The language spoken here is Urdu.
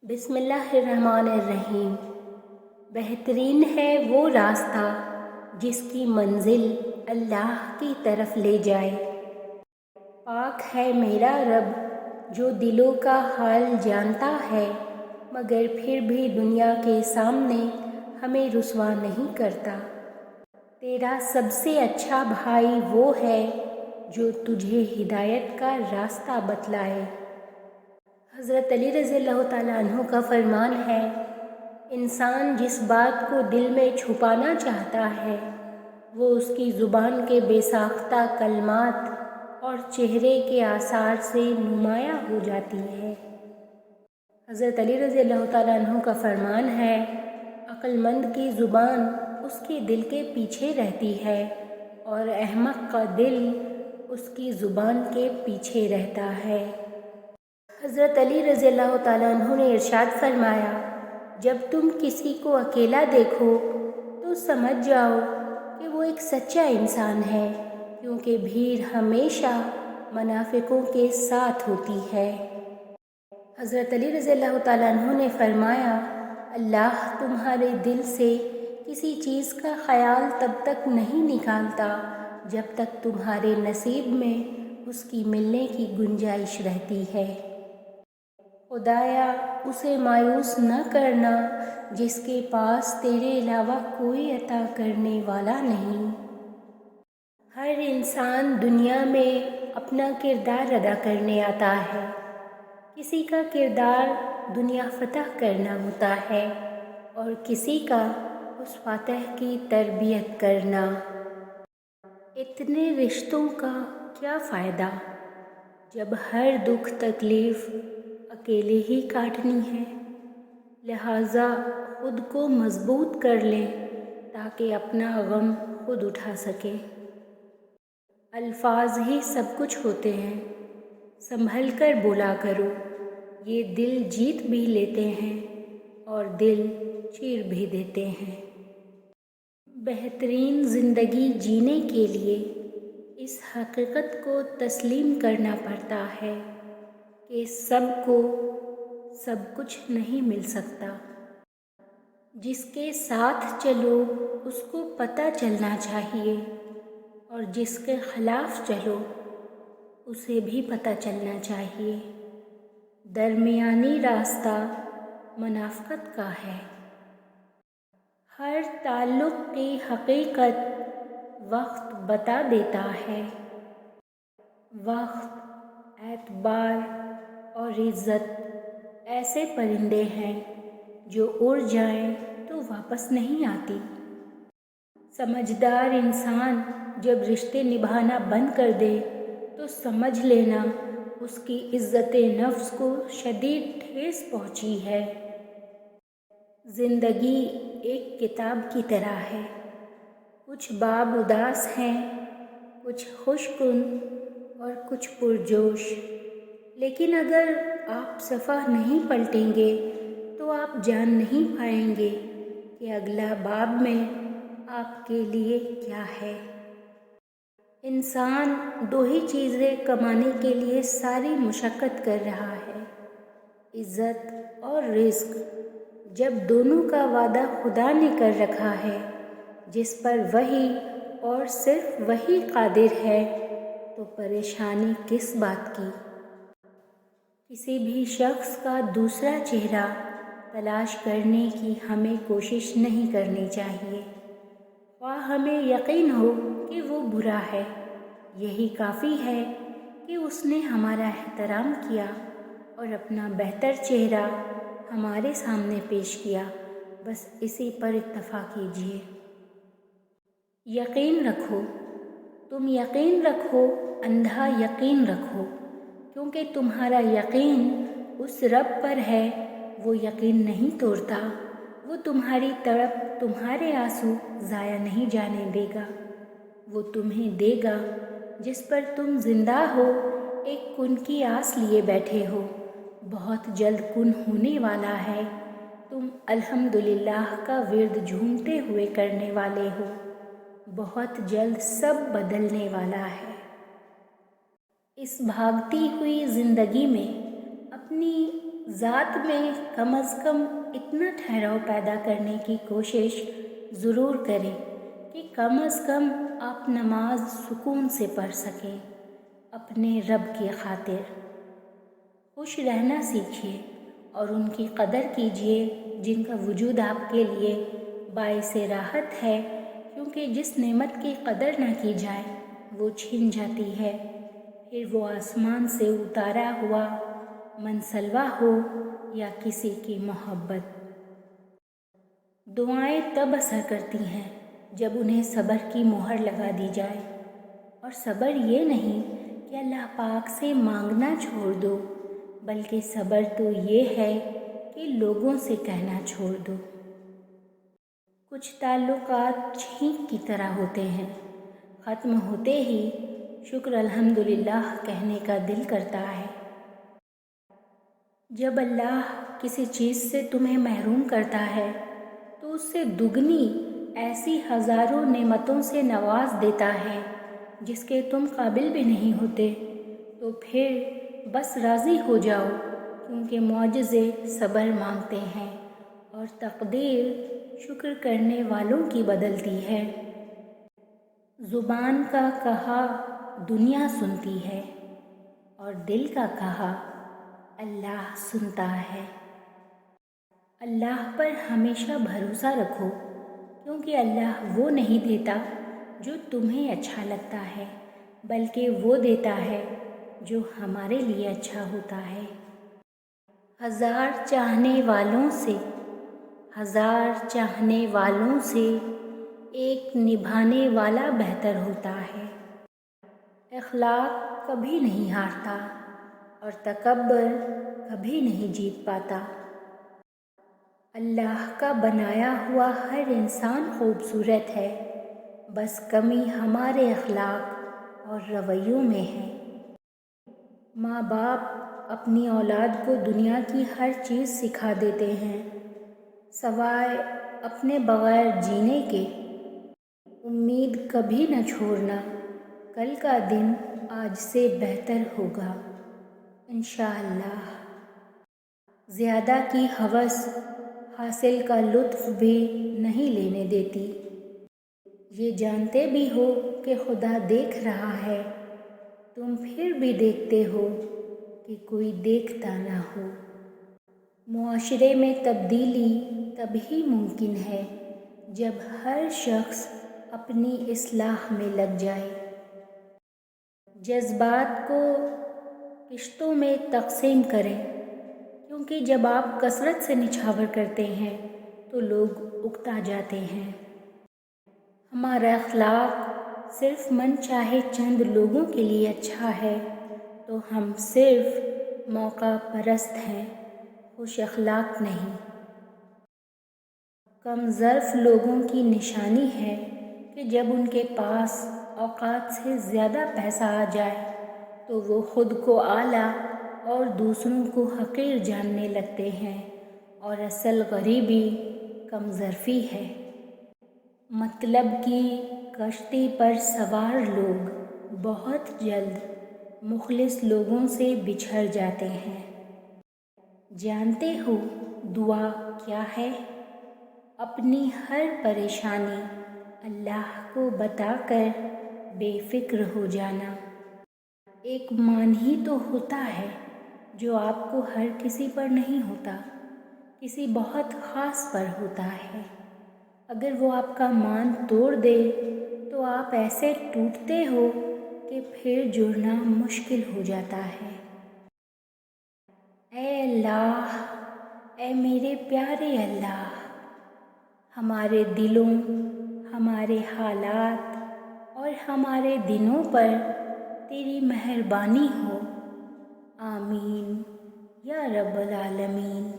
بسم اللہ الرحمن الرحیم۔ بہترین ہے وہ راستہ جس کی منزل اللہ کی طرف لے جائے۔ پاک ہے میرا رب جو دلوں کا حال جانتا ہے، مگر پھر بھی دنیا کے سامنے ہمیں رسوا نہیں کرتا۔ تیرا سب سے اچھا بھائی وہ ہے جو تجھے ہدایت کا راستہ بتلائے۔ حضرت علی رضی اللہ تعالیٰ عنہ کا فرمان ہے، انسان جس بات کو دل میں چھپانا چاہتا ہے وہ اس کی زبان کے بے ساختہ کلمات اور چہرے کے آثار سے نمایاں ہو جاتی ہے۔ حضرت علی رضی اللہ تعالیٰ عنہ کا فرمان ہے، عقل مند کی زبان اس کے دل کے پیچھے رہتی ہے اور احمق کا دل اس کی زبان کے پیچھے رہتا ہے۔ حضرت علی رضی اللہ تعالیٰ عنہ نے ارشاد فرمایا، جب تم کسی کو اکیلا دیکھو تو سمجھ جاؤ کہ وہ ایک سچا انسان ہے، کیونکہ بھیڑ ہمیشہ منافقوں کے ساتھ ہوتی ہے۔ حضرت علی رضی اللہ تعالیٰ عنہ نے فرمایا، اللہ تمہارے دل سے کسی چیز کا خیال تب تک نہیں نکالتا جب تک تمہارے نصیب میں اس کی ملنے کی گنجائش رہتی ہے۔ خدایا اسے مایوس نہ کرنا جس کے پاس تیرے علاوہ کوئی عطا کرنے والا نہیں۔ ہر انسان دنیا میں اپنا کردار ادا کرنے آتا ہے۔ کسی کا کردار دنیا فتح کرنا ہوتا ہے اور کسی کا اس فاتح کی تربیت کرنا۔ اتنے رشتوں کا کیا فائدہ جب ہر دکھ تکلیف اکیلے ہی کاٹنی ہے؟ لہٰذا خود کو مضبوط کر لے تاکہ اپنا غم خود اٹھا سکے۔ الفاظ ہی سب کچھ ہوتے ہیں، سنبھل کر بولا کرو، یہ دل جیت بھی لیتے ہیں اور دل چیر بھی دیتے ہیں۔ بہترین زندگی جینے کے لیے اس حقیقت کو تسلیم کرنا پڑتا ہے کہ سب کو سب کچھ نہیں مل سکتا۔ جس کے ساتھ چلو اس کو پتہ چلنا چاہیے اور جس کے خلاف چلو اسے بھی پتہ چلنا چاہیے۔ درمیانی راستہ منافقت کا ہے۔ ہر تعلق کی حقیقت وقت بتا دیتا ہے۔ وقت، اعتبار اور عزت ایسے پرندے ہیں جو اڑ جائیں تو واپس نہیں آتی۔ سمجھدار انسان جب رشتے نبھانا بند کر دے تو سمجھ لینا اس کی عزت نفس کو شدید ٹھیس پہنچی ہے۔ زندگی ایک کتاب کی طرح ہے، کچھ باب اداس ہیں، کچھ خوش کن اور کچھ پرجوش، لیکن اگر آپ صفحہ نہیں پلٹیں گے تو آپ جان نہیں پائیں گے کہ اگلا باب میں آپ کے لیے کیا ہے۔ انسان دو ہی چیزیں کمانے کے لیے ساری مشقت کر رہا ہے، عزت اور رزق۔ جب دونوں کا وعدہ خدا نے کر رکھا ہے جس پر وہی اور صرف وہی قادر ہے تو پریشانی کس بات کی؟ کسی بھی شخص کا دوسرا چہرہ تلاش کرنے کی ہمیں کوشش نہیں کرنی چاہیے، خواہ ہمیں یقین ہو کہ وہ برا ہے، یہی کافی ہے کہ اس نے ہمارا احترام کیا اور اپنا بہتر چہرہ ہمارے سامنے پیش کیا، بس اسی پر اکتفا کیجیے۔ یقین رکھو، تم یقین رکھو، اندھا یقین رکھو، کیونکہ تمہارا یقین اس رب پر ہے، وہ یقین نہیں توڑتا، وہ تمہاری تڑپ، تمہارے آنسو ضائع نہیں جانے دے گا، وہ تمہیں دے گا جس پر تم زندہ ہو، ایک کن کی آس لیے بیٹھے ہو، بہت جلد کن ہونے والا ہے، تم الحمدللہ کا ورد جھومتے ہوئے کرنے والے ہو، بہت جلد سب بدلنے والا ہے۔ اس بھاگتی ہوئی زندگی میں اپنی ذات میں کم از کم اتنا ٹھہراؤ پیدا کرنے کی کوشش ضرور کریں کہ کم از کم آپ نماز سکون سے پڑھ سکیں۔ اپنے رب کی خاطر خوش رہنا سیکھیے اور ان کی قدر کیجیے جن کا وجود آپ کے لیے باعث راحت ہے، کیونکہ جس نعمت کی قدر نہ کی جائے وہ چھن جاتی ہے، پھر وہ آسمان سے اتارا ہوا منسلوا ہو یا کسی کی محبت۔ دعائیں تب اثر کرتی ہیں جب انہیں صبر کی مہر لگا دی جائے، اور صبر یہ نہیں کہ اللہ پاک سے مانگنا چھوڑ دو، بلکہ صبر تو یہ ہے کہ لوگوں سے کہنا چھوڑ دو۔ کچھ تعلقات چھینک کی طرح ہوتے ہیں، ختم ہوتے ہی شکر الحمدللہ کہنے کا دل کرتا ہے۔ جب اللہ کسی چیز سے تمہیں محروم کرتا ہے تو اس سے دگنی ایسی ہزاروں نعمتوں سے نواز دیتا ہے جس کے تم قابل بھی نہیں ہوتے، تو پھر بس راضی ہو جاؤ، کیونکہ معجزے صبر مانگتے ہیں اور تقدیر شکر کرنے والوں کی بدلتی ہے۔ زبان کا کہا دنیا سنتی ہے اور دل کا کہا اللہ سنتا ہے۔ اللہ پر ہمیشہ بھروسہ رکھو، کیونکہ اللہ وہ نہیں دیتا جو تمہیں اچھا لگتا ہے، بلکہ وہ دیتا ہے جو ہمارے لیے اچھا ہوتا ہے۔ ہزار چاہنے والوں سے ایک نبھانے والا بہتر ہوتا ہے۔ اخلاق کبھی نہیں ہارتا اور تکبر کبھی نہیں جیت پاتا۔ اللہ کا بنایا ہوا ہر انسان خوبصورت ہے، بس کمی ہمارے اخلاق اور رویوں میں ہے۔ ماں باپ اپنی اولاد کو دنیا کی ہر چیز سکھا دیتے ہیں سوائے اپنے بغیر جینے کے۔ امید کبھی نہ چھوڑنا، کل کا دن آج سے بہتر ہوگا انشاءاللہ۔ زیادہ کی ہوس حاصل کا لطف بھی نہیں لینے دیتی۔ یہ جانتے بھی ہو کہ خدا دیکھ رہا ہے، تم پھر بھی دیکھتے ہو کہ کوئی دیکھتا نہ ہو۔ معاشرے میں تبدیلی تبھی ممکن ہے جب ہر شخص اپنی اصلاح میں لگ جائے۔ جذبات کو قسطوں میں تقسیم کریں، کیونکہ جب آپ کثرت سے نچھاور کرتے ہیں تو لوگ اکتا جاتے ہیں۔ ہمارا اخلاق صرف من چاہے چند لوگوں کے لیے اچھا ہے تو ہم صرف موقع پرست ہیں، خوش اخلاق نہیں۔ کم ظرف لوگوں کی نشانی ہے کہ جب ان کے پاس اوقات سے زیادہ پیسہ آ جائے تو وہ خود کو اعلیٰ اور دوسروں کو حقیر جاننے لگتے ہیں، اور اصل غریبی کم ظرفی ہے۔ مطلب کی کشتی پر سوار لوگ بہت جلد مخلص لوگوں سے بچھڑ جاتے ہیں۔ جانتے ہو دعا کیا ہے؟ اپنی ہر پریشانی اللہ کو بتا کر بے فکر ہو جانا۔ ایک مان ہی تو ہوتا ہے جو آپ کو ہر کسی پر نہیں ہوتا، کسی بہت خاص پر ہوتا ہے۔ اگر وہ آپ کا مان توڑ دے تو آپ ایسے ٹوٹتے ہو کہ پھر جڑنا مشکل ہو جاتا ہے۔ اے اللہ، اے میرے پیارے اللہ، ہمارے دلوں، ہمارے حالات اور ہمارے دنوں پر تیری مہربانی ہو، آمین یا رب العالمین۔